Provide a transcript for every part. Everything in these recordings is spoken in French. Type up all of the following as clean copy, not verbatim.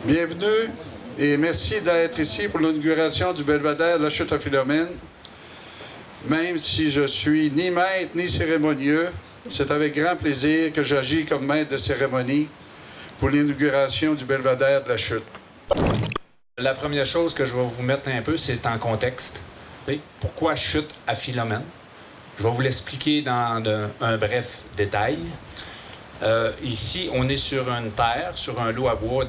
Bienvenue et merci d'être ici pour l'inauguration du belvédère de la chute à Philomène. Même si je suis ni maître ni cérémonieux, c'est avec grand plaisir que j'agis comme maître de cérémonie pour l'inauguration du belvédère de la chute. La première chose que je vais vous mettre un peu, c'est en contexte. Pourquoi chute à Philomène? Je vais vous l'expliquer dans un bref détail. Ici, on est sur une terre, sur un lot à bois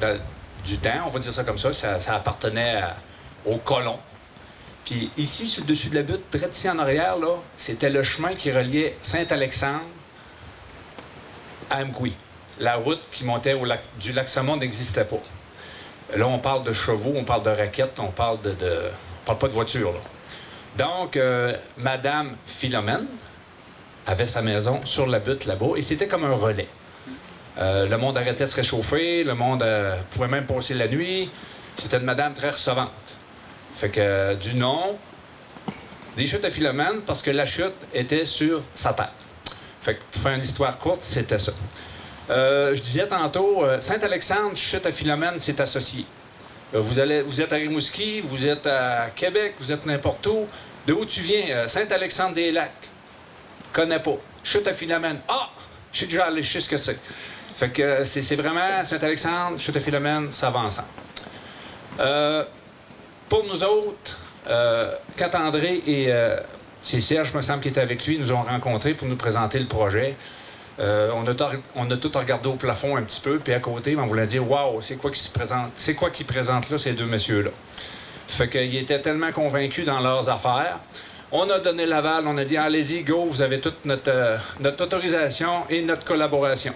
du temps, on va dire ça comme ça. Ça appartenait aux colons. Puis ici, sur le dessus de la butte, très ici en arrière, là, c'était le chemin qui reliait Saint-Alexandre à Amqui. La route qui montait du lac Saumon n'existait pas. Là, on parle de chevaux, on parle de raquettes, on parle on parle pas de voiture, là. Donc, Madame Philomène avait sa maison sur la butte là-bas et c'était comme un relais. Le monde arrêtait de se réchauffer, le monde pouvait même passer la nuit. C'était une madame très recevante. Fait que du nom des chutes à Philomène parce que la chute était sur sa terre. Fait que pour faire une histoire courte, c'était ça. Je disais tantôt, Saint-Alexandre, chute à Philomène, c'est associé. Vous êtes à Rimouski, vous êtes à Québec, vous êtes n'importe où. De où tu viens? Saint-Alexandre-des-Lacs. Connais pas. Chute à Philomène. Ah! Je suis déjà allé, je sais ce que c'est. Fait que c'est vraiment Saint-Alexandre, chute à Philomène, ça va ensemble. Pour nous autres, quand André et c'est Serge, me semble, qui était avec lui, nous ont rencontrés pour nous présenter le projet. On a tout regardé au plafond un petit peu, puis à côté, on voulait dire « Wow, c'est quoi qui présente là, ces deux messieurs-là? » Fait qu'ils étaient tellement convaincus dans leurs affaires. On a donné l'aval, on a dit « Allez-y, go, vous avez toute notre autorisation et notre collaboration. »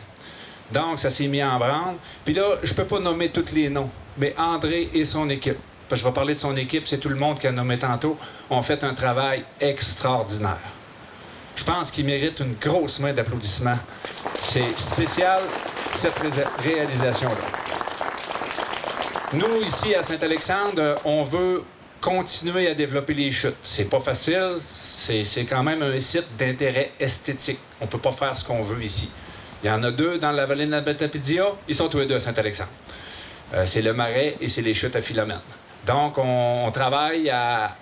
Donc, ça s'est mis en branle. Puis là, je peux pas nommer tous les noms, mais André et son équipe, parce que je vais parler de son équipe, c'est tout le monde qui a nommé tantôt, ont fait un travail extraordinaire. Je pense qu'il mérite une grosse main d'applaudissements. C'est spécial, cette réalisation-là. Nous, ici, à Saint-Alexandre, on veut continuer à développer les chutes. C'est pas facile, c'est quand même un site d'intérêt esthétique. On peut pas faire ce qu'on veut ici. Il y en a deux dans la vallée de Nabatapidia, ils sont tous les deux à Saint-Alexandre. C'est le Marais et c'est les chutes à Philomène. Donc, on travaille à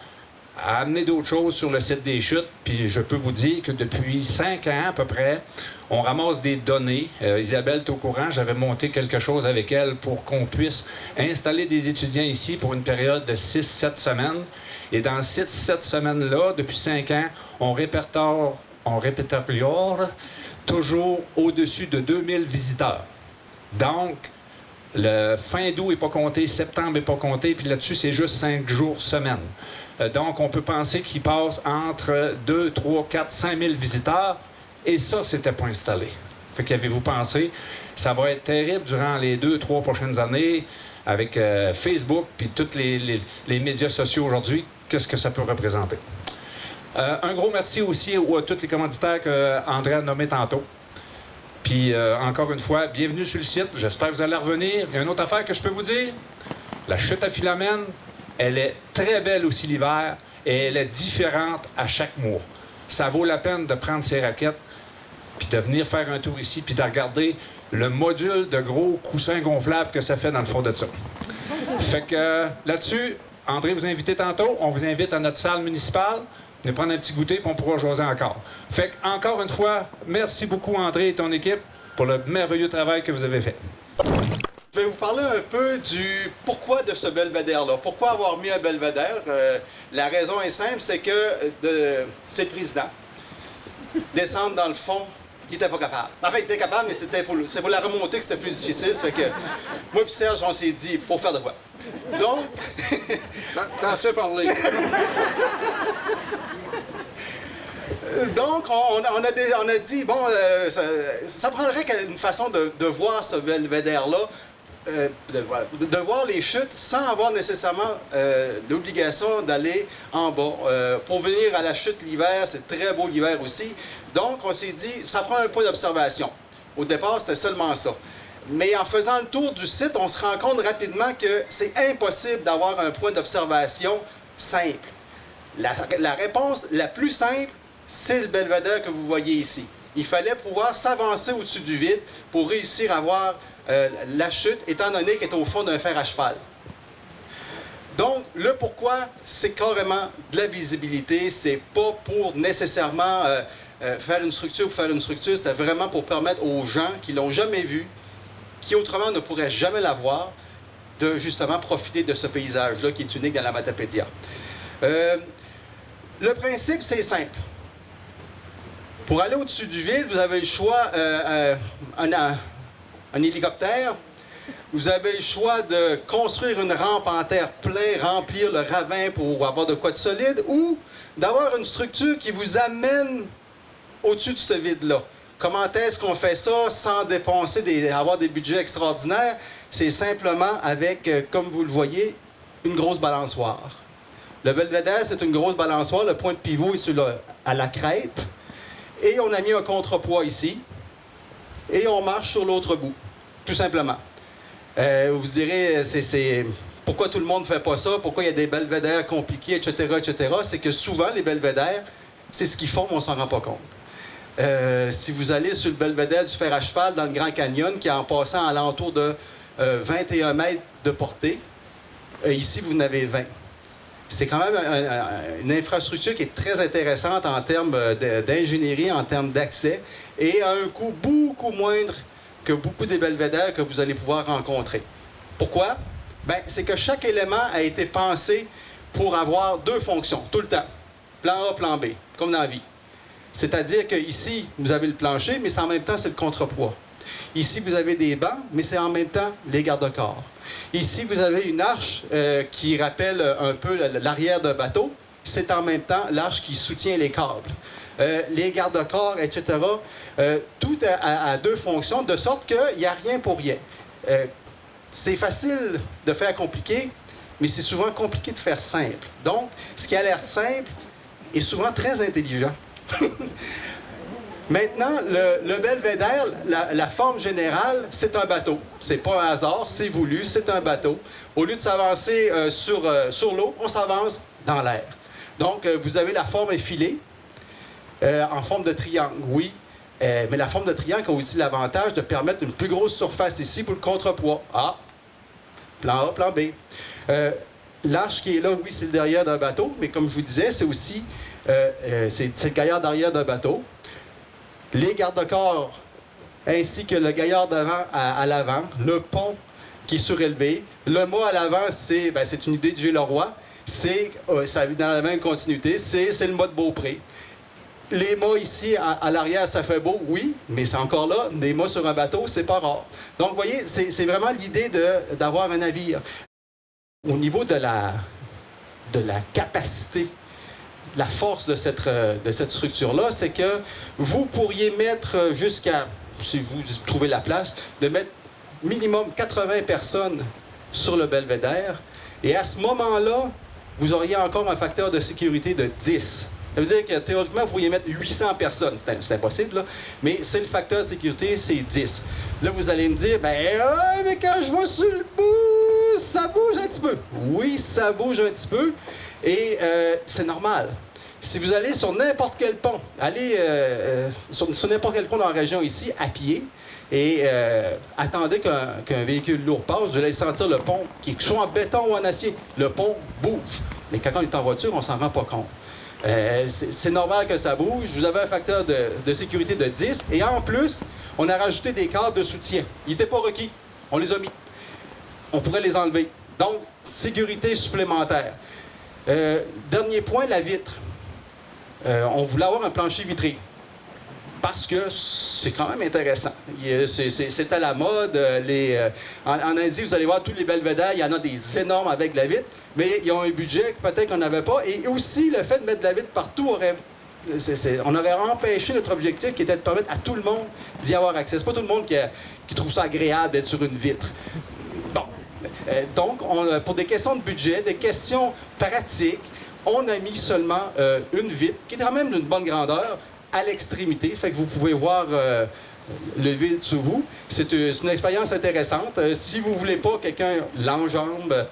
amener d'autres choses sur le site des chutes. Puis je peux vous dire que depuis 5 ans à peu près, on ramasse des données. Isabelle est au courant, j'avais monté quelque chose avec elle pour qu'on puisse installer des étudiants ici pour une période de 6-7 semaines. Et dans 6-7 semaines-là, depuis 5 ans, on répertorie toujours au-dessus de 2000 visiteurs. Donc, le fin d'août n'est pas compté, septembre n'est pas compté, puis là-dessus, c'est juste 5 jours semaine. Donc, on peut penser qu'il passe entre 2, 3, 4, 5 000 visiteurs, et ça, c'était pas installé. Fait qu'avez-vous pensé, ça va être terrible durant les 2-3 prochaines années, avec Facebook, puis tous les médias sociaux aujourd'hui, qu'est-ce que ça peut représenter. Un gros merci aussi à tous les commanditaires qu'André a nommés tantôt. Puis, encore une fois, bienvenue sur le site. J'espère que vous allez revenir. Il y a une autre affaire que je peux vous dire. La chute à Philomène, elle est très belle aussi l'hiver et elle est différente à chaque mois. Ça vaut la peine de prendre ses raquettes puis de venir faire un tour ici puis de regarder le module de gros coussins gonflables que ça fait dans le fond de ça. Fait que là-dessus, André vous a invité tantôt. On vous invite à notre salle municipale. Venez prendre un petit goûter, puis on pourra jaser encore. Fait que, encore une fois, merci beaucoup, André et ton équipe, pour le merveilleux travail que vous avez fait. Je vais vous parler un peu du pourquoi de ce belvédère-là. Pourquoi avoir mis un belvédère? La raison est simple, c'est que c'est le président. Descendre dans le fond, il n'était pas capable. En fait, il était capable, mais c'est pour la remontée que c'était plus difficile. Ça fait que moi et Serge, on s'est dit, il faut faire de quoi. Donc... T'as assez parlé. Donc, on a dit, bon, ça prendrait une façon de voir ce belvédère-là, de voir les chutes sans avoir nécessairement l'obligation d'aller en bas. Pour venir à la chute l'hiver, c'est très beau l'hiver aussi. Donc, on s'est dit, ça prend un point d'observation. Au départ, c'était seulement ça. Mais en faisant le tour du site, on se rend compte rapidement que c'est impossible d'avoir un point d'observation simple. La réponse la plus simple, c'est le belvédère que vous voyez ici. Il fallait pouvoir s'avancer au-dessus du vide pour réussir à voir la chute, étant donné qu'elle était au fond d'un fer à cheval. Donc, le pourquoi, c'est carrément de la visibilité. C'est pas pour nécessairement faire une structure ou faire une structure. C'était vraiment pour permettre aux gens qui l'ont jamais vue, qui autrement ne pourraient jamais la voir, de justement profiter de ce paysage-là qui est unique dans la Matapédia. Le principe, c'est simple. Pour aller au-dessus du vide, vous avez le choix un hélicoptère. Vous avez le choix de construire une rampe en terre pleine, remplir le ravin pour avoir de quoi de solide, ou d'avoir une structure qui vous amène au-dessus de ce vide-là. Comment est-ce qu'on fait ça sans dépenser, avoir des budgets extraordinaires? C'est simplement avec, comme vous le voyez, une grosse balançoire. Le belvédère, c'est une grosse balançoire. Le point de pivot est à la crête. Et on a mis un contrepoids ici. Et on marche sur l'autre bout, tout simplement. Vous direz, pourquoi tout le monde ne fait pas ça? Pourquoi il y a des belvédères compliqués, etc., etc.? C'est que souvent, les belvédères, c'est ce qu'ils font, mais on ne s'en rend pas compte. Si vous allez sur le belvédère du fer à cheval dans le Grand Canyon, qui est en passant à l'entour de 21 mètres de portée, ici, vous en avez 20. C'est quand même une infrastructure qui est très intéressante en termes d'ingénierie, en termes d'accès, et à un coût beaucoup moindre que beaucoup des belvédères que vous allez pouvoir rencontrer. Pourquoi? Bien, c'est que chaque élément a été pensé pour avoir deux fonctions, tout le temps. Plan A, plan B, comme dans la vie. C'est-à-dire qu'ici, vous avez le plancher, mais en même temps, c'est le contrepoids. Ici, vous avez des bancs, mais c'est en même temps les garde-corps. Ici, vous avez une arche qui rappelle un peu l'arrière d'un bateau. C'est en même temps l'arche qui soutient les câbles. Les garde-corps, etc. Tout a deux fonctions, de sorte qu'il n'y a rien pour rien. C'est facile de faire compliqué, mais c'est souvent compliqué de faire simple. Donc, ce qui a l'air simple est souvent très intelligent. Maintenant, le belvédère, la forme générale, c'est un bateau. C'est pas un hasard, c'est voulu, c'est un bateau. Au lieu de s'avancer sur l'eau, on s'avance dans l'air. Donc, vous avez la forme effilée, en forme de triangle, oui. Mais la forme de triangle a aussi l'avantage de permettre une plus grosse surface ici pour le contrepoids. Ah, plan A, plan B. L'arche qui est là, oui, c'est le derrière d'un bateau, mais comme je vous disais, c'est aussi c'est le gaillard d'arrière d'un bateau. Les garde-corps ainsi que le gaillard d'avant à l'avant, le pont qui est surélevé. Le mât à l'avant, c'est une idée de G. Leroy. Ça dans la même continuité. C'est le mât de Beaupré. Les mâts ici à l'arrière, ça fait beau, oui, mais c'est encore là. Des mâts sur un bateau, c'est pas rare. Donc, vous voyez, c'est vraiment l'idée d'avoir un navire. Au niveau de la capacité, la force de cette structure-là, c'est que vous pourriez mettre jusqu'à, si vous trouvez la place, de mettre minimum 80 personnes sur le belvédère. Et à ce moment-là, vous auriez encore un facteur de sécurité de 10. Ça veut dire que théoriquement, vous pourriez mettre 800 personnes. C'est impossible, là. Mais c'est le facteur de sécurité, c'est 10. Là, vous allez me dire, mais quand je vais sur le bout, ça bouge un petit peu. Oui, ça bouge un petit peu. Et c'est normal. Si vous allez sur n'importe quel pont, allez sur n'importe quel pont dans la région ici, à pied, et attendez qu'un véhicule lourd passe, vous allez sentir le pont, qui est soit en béton ou en acier. Le pont bouge. Mais quand on est en voiture, on s'en rend pas compte. C'est normal que ça bouge. Vous avez un facteur de sécurité de 10. Et en plus, on a rajouté des câbles de soutien. Ils n'étaient pas requis. On les a mis. On pourrait les enlever. Donc, sécurité supplémentaire. Dernier point, la vitre. On voulait avoir un plancher vitré. Parce que c'est quand même intéressant. C'est à la mode. En Asie, vous allez voir tous les belvédères, il y en a des énormes avec de la vitre, mais ils ont un budget que peut-être qu'on n'avait pas. Et aussi, le fait de mettre de la vitre partout on aurait empêché notre objectif qui était de permettre à tout le monde d'y avoir accès. C'est pas tout le monde qui trouve ça agréable d'être sur une vitre. Bon. Donc, pour des questions de budget, des questions pratiques, on a mis seulement une vitre, qui est quand même d'une bonne grandeur, à l'extrémité, fait que vous pouvez voir le vide sous vous. C'est une expérience intéressante. Si vous ne voulez pas quelqu'un l'enjambe,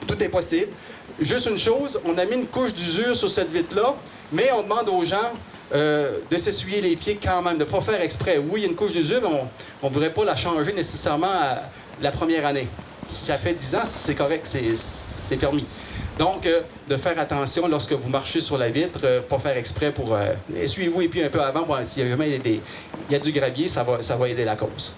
tout est possible. Juste une chose, on a mis une couche d'usure sur cette vitre-là, mais on demande aux gens de s'essuyer les pieds quand même, de ne pas faire exprès. Oui, il y a une couche d'usure, mais on ne voudrait pas la changer nécessairement la première année. Si ça fait 10 ans, c'est correct, c'est permis. Donc, de faire attention lorsque vous marchez sur la vitre, pas faire exprès pour... essuyez-vous et puis un peu avant, s'il y a du gravier, ça va aider la cause.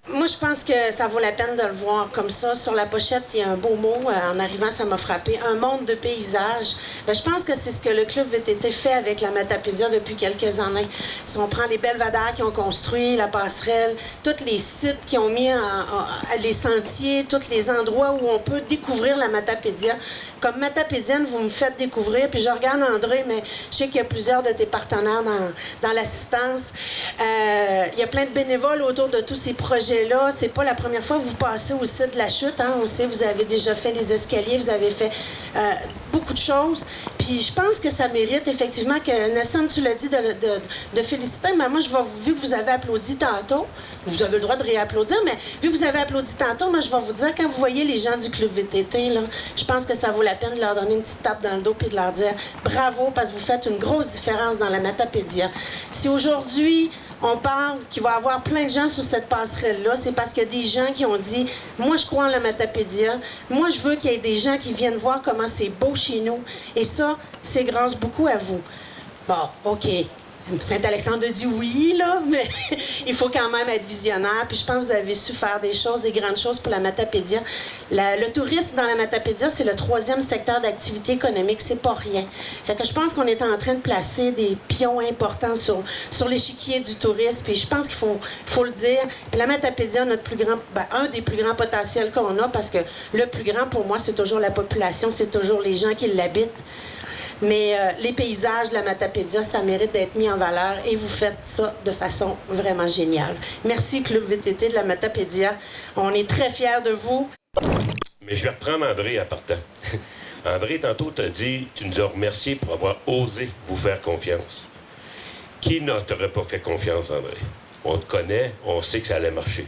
Moi, je pense que ça vaut la peine de le voir comme ça. Sur la pochette, il y a un beau mot. En arrivant, ça m'a frappé. Un monde de paysages. Je pense que c'est ce que le Club VTT fait avec la Matapédia depuis quelques années. Si on prend les belvédères qui ont construit, la passerelle, tous les sites qui ont mis les sentiers, tous les endroits où on peut découvrir la Matapédia. Comme Matapédienne, vous me faites découvrir. Puis je regarde André, mais je sais qu'il y a plusieurs de tes partenaires dans l'assistance. Il y a plein de bénévoles autour de tous ces projets-là. C'est pas la première fois que vous passez au site de la chute. Hein? On sait, vous avez déjà fait les escaliers, vous avez fait beaucoup de choses. Puis je pense que ça mérite effectivement que, Nelson, tu l'as dit, de féliciter. Mais moi, vu que vous avez applaudi tantôt, vous avez le droit de réapplaudir, mais vu que vous avez applaudi tantôt, moi, je vais vous dire, quand vous voyez les gens du Club VTT, là, je pense que ça vaut la peine de leur donner une petite tape dans le dos puis de leur dire bravo, parce que vous faites une grosse différence dans la Matapédia. Si aujourd'hui, on parle qu'il va y avoir plein de gens sur cette passerelle-là, c'est parce qu'il y a des gens qui ont dit « Moi, je crois en la Matapédia. Moi, je veux qu'il y ait des gens qui viennent voir comment c'est beau chez nous. » Et ça, c'est grâce beaucoup à vous. Bon, OK. Saint-Alexandre dit oui, là, mais il faut quand même être visionnaire. Puis je pense que vous avez su faire des choses, des grandes choses pour la Matapédia. Le tourisme dans la Matapédia, c'est le 3e secteur d'activité économique. C'est pas rien. Fait que je pense qu'on est en train de placer des pions importants sur l'échiquier du tourisme. Puis je pense qu'il faut le dire. Puis la Matapédia, un des plus grands potentiels qu'on a, parce que le plus grand, pour moi, c'est toujours la population, c'est toujours les gens qui l'habitent. Mais les paysages de la Matapédia, ça mérite d'être mis en valeur et vous faites ça de façon vraiment géniale. Merci, Club VTT de la Matapédia. On est très fiers de vous. Mais je vais reprendre André à partant. André, tantôt, tu nous as remercié pour avoir osé vous faire confiance. Qui ne t'aurait pas fait confiance, André? On te connaît, on sait que ça allait marcher.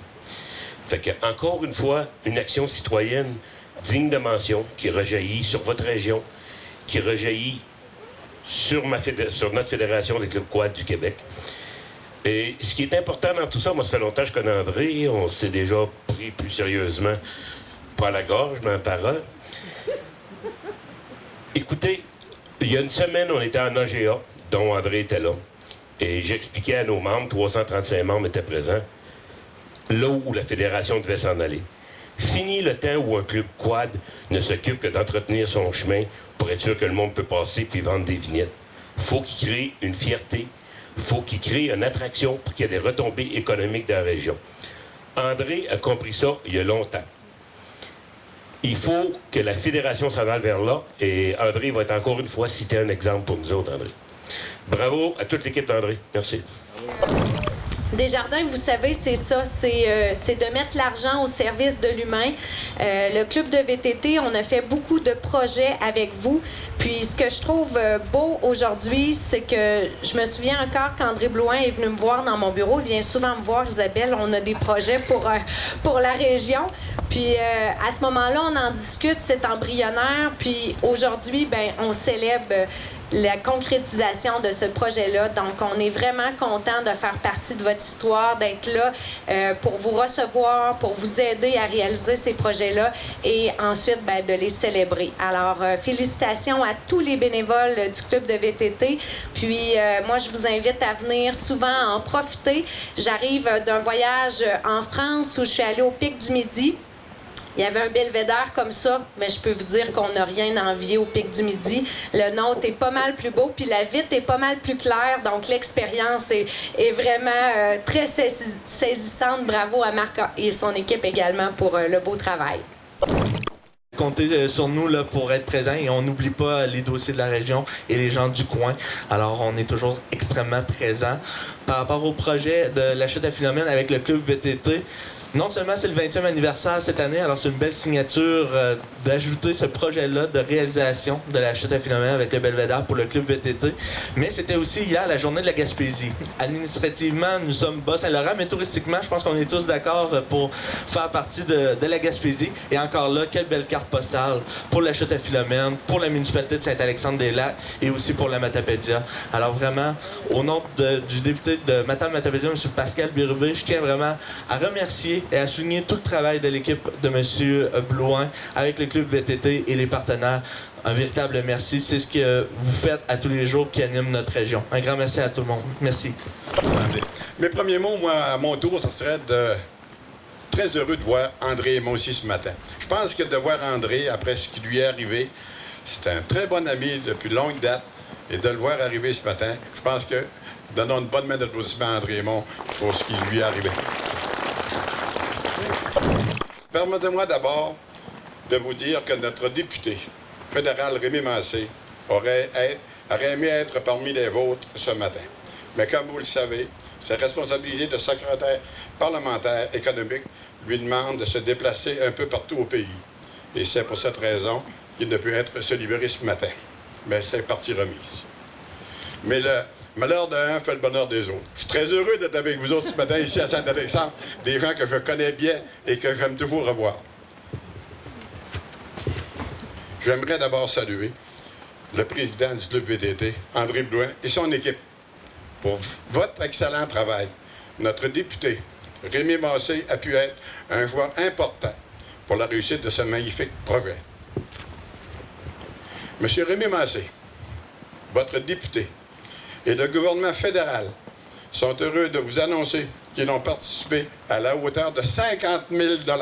Fait que, encore une fois, une action citoyenne digne de mention qui rejaillit sur votre région, qui rejaillit sur notre Fédération des clubs quad du Québec. Et ce qui est important dans tout ça, moi, ça fait longtemps que je connais André, on s'est déjà pris plus sérieusement, pas à la gorge, mais en parole. Écoutez, il y a une semaine, on était en AGA, dont André était là, et j'expliquais à nos membres, 335 membres étaient présents, là où la Fédération devait s'en aller. Fini le temps où un club quad ne s'occupe que d'entretenir son chemin pour être sûr que le monde peut passer puis vendre des vignettes. Faut qu'il crée une fierté, faut qu'il crée une attraction pour qu'il y ait des retombées économiques dans la région. André a compris ça il y a longtemps. Il faut que la Fédération s'en aille vers là, et André va être encore une fois cité un exemple pour nous autres, André. Bravo à toute l'équipe d'André. Merci. Desjardins, vous savez, c'est ça, c'est de mettre l'argent au service de l'humain. Le Club de VTT, on a fait beaucoup de projets avec vous. Puis ce que je trouve beau aujourd'hui, c'est que je me souviens encore qu'André Blouin est venu me voir dans mon bureau. Il vient souvent me voir, Isabelle, on a des projets pour la région. Puis à ce moment-là, on en discute, c'est embryonnaire. Puis aujourd'hui, ben on célèbre la concrétisation de ce projet-là. Donc, on est vraiment content de faire partie de votre histoire, d'être là pour vous recevoir, pour vous aider à réaliser ces projets-là et ensuite de les célébrer. Alors, félicitations à tous les bénévoles du Club de VTT. Puis, moi, je vous invite à venir souvent en profiter. J'arrive d'un voyage en France où je suis allée au Pic du Midi. Il y avait un belvédère comme ça, mais je peux vous dire qu'on n'a rien à envier au Pic du Midi. Le nôtre est pas mal plus beau, puis la vitre est pas mal plus claire, donc l'expérience est vraiment très saisissante. Bravo à Marc et son équipe également pour le beau travail. Comptez sur nous là, pour être présents et on n'oublie pas les dossiers de la région et les gens du coin. Alors, on est toujours extrêmement présents. Par rapport au projet de la chute à Philomène avec le Club VTT, Non seulement c'est le 20e anniversaire cette année, alors c'est une belle signature d'ajouter ce projet-là de réalisation de la chute à Philomène avec le Belvédère pour le club VTT, mais c'était aussi hier la journée de la Gaspésie. Administrativement, nous sommes Bas-Saint-Laurent, mais touristiquement, je pense qu'on est tous d'accord pour faire partie de la Gaspésie. Et encore là, quelle belle carte postale pour la chute à Philomène, pour la municipalité de Saint-Alexandre-des-Lacs et aussi pour la Matapédia. Alors vraiment, au nom du député de Matapédia, M. Pascal Bérubé, je tiens vraiment à remercier et à souligner tout le travail de l'équipe de M. Blouin avec le club VTT et les partenaires. Un véritable merci. C'est ce que vous faites à tous les jours qui anime notre région. Un grand merci à tout le monde. Merci. Mes premiers mots, moi, à mon tour, ça serait de très heureux de voir André et moi aussi ce matin. Je pense que de voir André, après ce qui lui est arrivé, c'est un très bon ami depuis longue date. Et de le voir arriver ce matin, je pense que donnons une bonne main d'applaudissement à André Aymon pour ce qui lui est arrivé. Permettez-moi d'abord de vous dire que notre député fédéral Rémi Massé aurait aimé être parmi les vôtres ce matin. Mais comme vous le savez, ses responsabilités de secrétaire parlementaire économique lui demandent de se déplacer un peu partout au pays. Et c'est pour cette raison qu'il ne peut se libérer ce matin. Mais c'est partie remise. Mais le malheur d'un fait le bonheur des autres. Je suis très heureux d'être avec vous autres ce matin ici à Saint-Alexandre, des gens que je connais bien et que j'aime toujours revoir. J'aimerais d'abord saluer le président du club VTT, André Blouin, et son équipe pour votre excellent travail. Notre député, Rémi Massé, a pu être un joueur important pour la réussite de ce magnifique projet. Monsieur Rémi Massé, votre député et le gouvernement fédéral sont heureux de vous annoncer qu'ils ont participé à la hauteur de 50 000 $,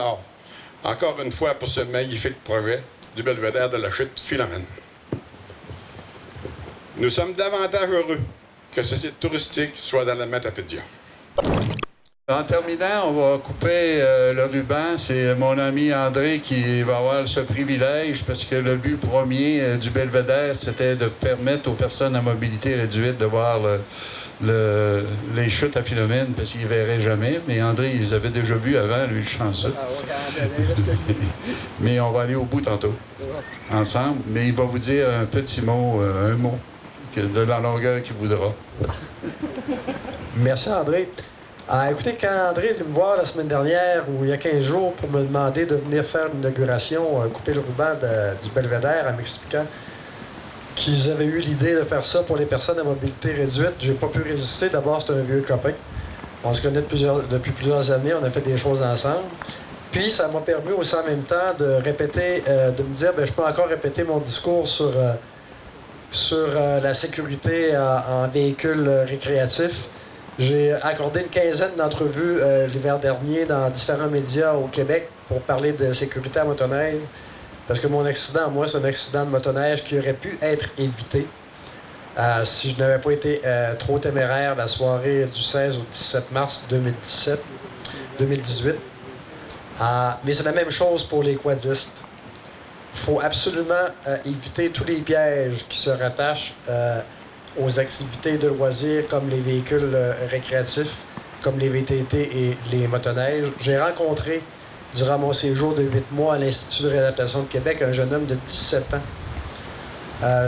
encore une fois pour ce magnifique projet du belvédère de la chute Philomène. Nous sommes davantage heureux que ce site touristique soit dans la Matapédia. En terminant, on va couper le ruban. C'est mon ami André qui va avoir ce privilège parce que le but premier du belvédère, c'était de permettre aux personnes à mobilité réduite de voir les chutes à Philomène parce qu'ils ne verraient jamais. Mais André, ils les avaient déjà vus avant, lui, le chanceux. Mais on va aller au bout tantôt, ensemble. Mais il va vous dire un petit mot, un mot, de la longueur qu'il voudra. Merci, André. Écoutez, quand André est venu me voir la semaine dernière, ou il y a 15 jours, pour me demander de venir faire l'inauguration, couper le ruban du belvédère, en m'expliquant qu'ils avaient eu l'idée de faire ça pour les personnes à mobilité réduite, j'ai pas pu résister. D'abord, c'est un vieux copain. On se connaît depuis plusieurs années, on a fait des choses ensemble. Puis, ça m'a permis aussi en même temps de répéter, de me dire, je peux encore répéter mon discours sur la sécurité en véhicules récréatifs. J'ai accordé une quinzaine d'entrevues l'hiver dernier dans différents médias au Québec pour parler de sécurité à motoneige. Parce que mon accident, moi, c'est un accident de motoneige qui aurait pu être évité si je n'avais pas été trop téméraire la soirée du 16 au 17 mars 2018. Mais c'est la même chose pour les quadistes. Il faut absolument éviter tous les pièges qui se rattachent aux activités de loisirs comme les véhicules récréatifs, comme les VTT et les motoneiges. J'ai rencontré, durant mon séjour de 8 mois à l'Institut de réadaptation de Québec, un jeune homme de 17 ans.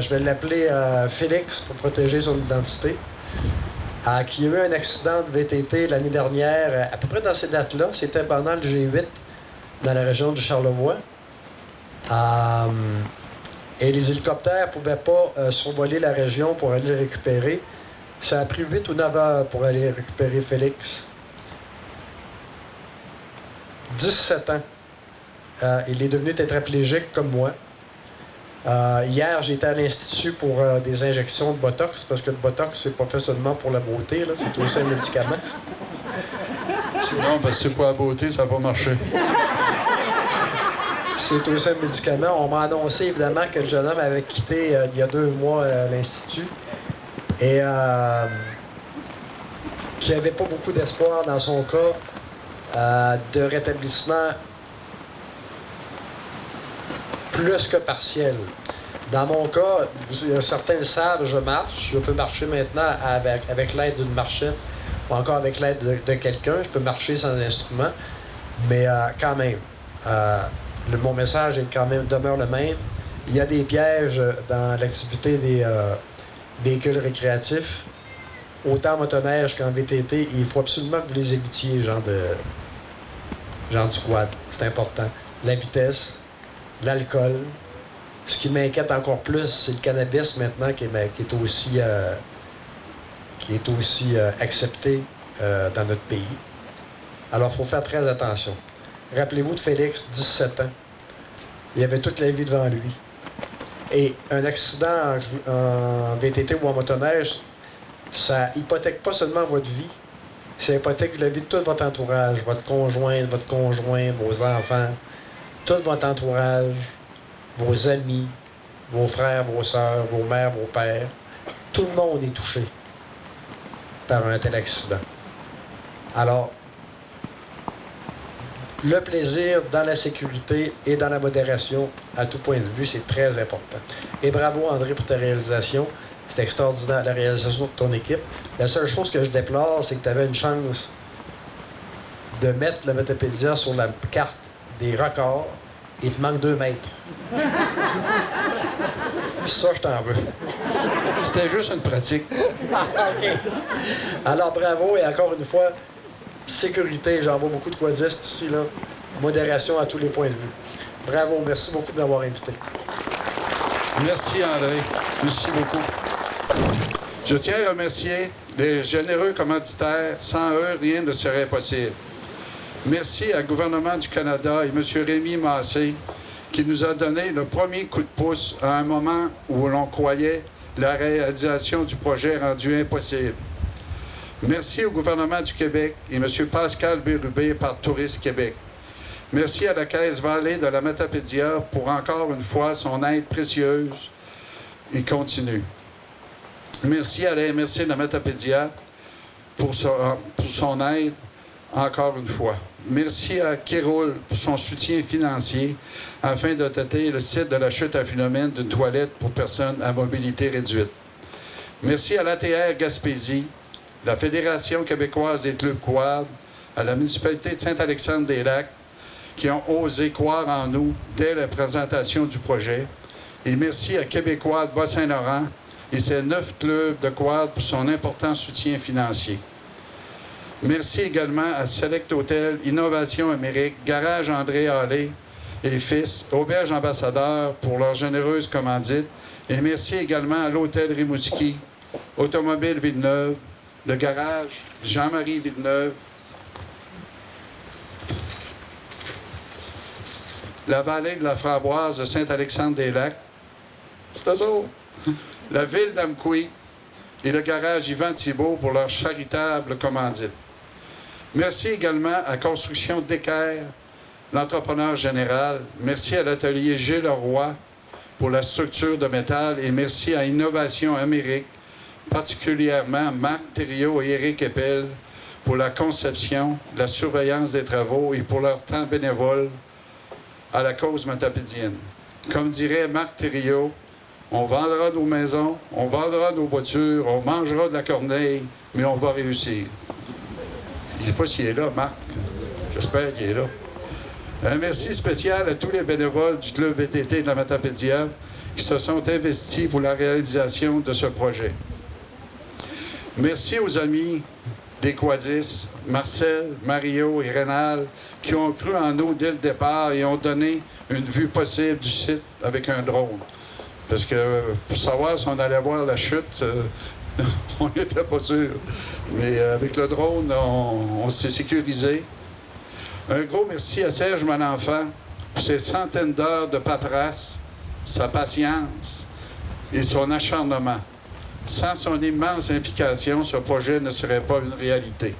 Je vais l'appeler Félix pour protéger son identité, qui a eu un accident de VTT l'année dernière, à peu près dans ces dates-là. C'était pendant le G8 dans la région du Charlevoix. Et les hélicoptères ne pouvaient pas survoler la région pour aller le récupérer. Ça a pris 8 ou 9 heures pour aller récupérer Félix. 17 ans. Il est devenu tétraplégique comme moi. Hier, j'étais à l'Institut pour des injections de Botox, parce que le Botox, c'est pas fait seulement pour la beauté, là, c'est aussi un médicament. Non, parce que c'est pour la beauté, ça n'a pas marché. C'est aussi un médicament. On m'a annoncé évidemment que le jeune homme avait quitté il y a 2 mois l'Institut et qu'il n'y avait pas beaucoup d'espoir dans son cas de rétablissement plus que partiel. Dans mon cas, certains le savent, je marche. Je peux marcher maintenant avec l'aide d'une marchette ou encore avec l'aide de quelqu'un. Je peux marcher sans instrument. Mais quand même, mon message demeure le même. Il y a des pièges dans l'activité des véhicules récréatifs, autant en motoneige qu'en VTT. Il faut absolument que vous les évitiez, genre du quad. C'est important. La vitesse, l'alcool. Ce qui m'inquiète encore plus, c'est le cannabis maintenant qui est aussi accepté dans notre pays. Alors, il faut faire très attention. Rappelez-vous de Félix, 17 ans. Il avait toute la vie devant lui. Et un accident en VTT ou en motoneige, ça hypothèque pas seulement votre vie, ça hypothèque la vie de tout votre entourage, votre conjoint, vos enfants, tout votre entourage, vos amis, vos frères, vos sœurs, vos mères, vos pères. Tout le monde est touché par un tel accident. Alors, le plaisir dans la sécurité et dans la modération, à tout point de vue, c'est très important. Et bravo, André, pour ta réalisation. C'est extraordinaire, la réalisation de ton équipe. La seule chose que je déplore, c'est que tu avais une chance de mettre le Métapédia sur la carte des records. Il te manque 2 mètres. Ça, je t'en veux. C'était juste une pratique. OK. Alors, bravo, et encore une fois, sécurité, j'en vois beaucoup de quadistes ici, là. Modération à tous les points de vue. Bravo, merci beaucoup de m'avoir invité. Merci, André. Merci beaucoup. Je tiens à remercier les généreux commanditaires. Sans eux, rien ne serait possible. Merci au gouvernement du Canada et M. Rémi Massé, qui nous a donné le premier coup de pouce à un moment où l'on croyait la réalisation du projet rendue impossible. Merci au gouvernement du Québec et M. Pascal Bérubé par Tourisme Québec. Merci à la Caisse Vallée de la Métapédia pour encore une fois son aide précieuse et continue. Merci à la MRC de la Métapédia pour son aide encore une fois. Merci à Kéroul pour son soutien financier afin de doter le site de la chute à Philomène d'une toilette pour personnes à mobilité réduite. Merci à l'ATR Gaspésie, la Fédération québécoise des clubs quad, à la municipalité de Saint-Alexandre-des-Lacs, qui ont osé croire en nous dès la présentation du projet. Et merci à Québécois de Bas-Saint-Laurent et ses 9 clubs de quad pour son important soutien financier. Merci également à Select Hotel, Innovation Amérique, Garage André Hallé et Fils, Auberge Ambassadeur pour leur généreuse commandite. Et merci également à l'Hôtel Rimouski, Automobile Villeneuve, le Garage Jean-Marie Villeneuve, la Vallée de la Framboise de Saint-Alexandre-des-Lacs, c'est eux autres, la Ville d'Amqui et le Garage Yvan Thibault pour leur charitable commandite. Merci également à Construction d'Équerre, l'entrepreneur général. Merci à l'atelier G. Leroy pour la structure de métal et merci à Innovation Amérique, particulièrement Marc Thériault et Éric Eppel pour la conception, la surveillance des travaux et pour leur temps bénévole à la cause métapédienne. Comme dirait Marc Thériault, on vendra nos maisons, on vendra nos voitures, on mangera de la corneille, mais on va réussir. Je ne sais pas s'il est là, Marc. J'espère qu'il est là. Un merci spécial à tous les bénévoles du Club VTT de la Métapédia qui se sont investis pour la réalisation de ce projet. Merci aux amis des quadistes, Marcel, Mario et Rénal, qui ont cru en nous dès le départ et ont donné une vue possible du site avec un drone. Parce que pour savoir si on allait voir la chute, on n'était pas sûr. Mais avec le drone, on s'est sécurisé. Un gros merci à Serge Malenfant pour ses centaines d'heures de paperasse, sa patience et son acharnement. Sans son immense implication, ce projet ne serait pas une réalité.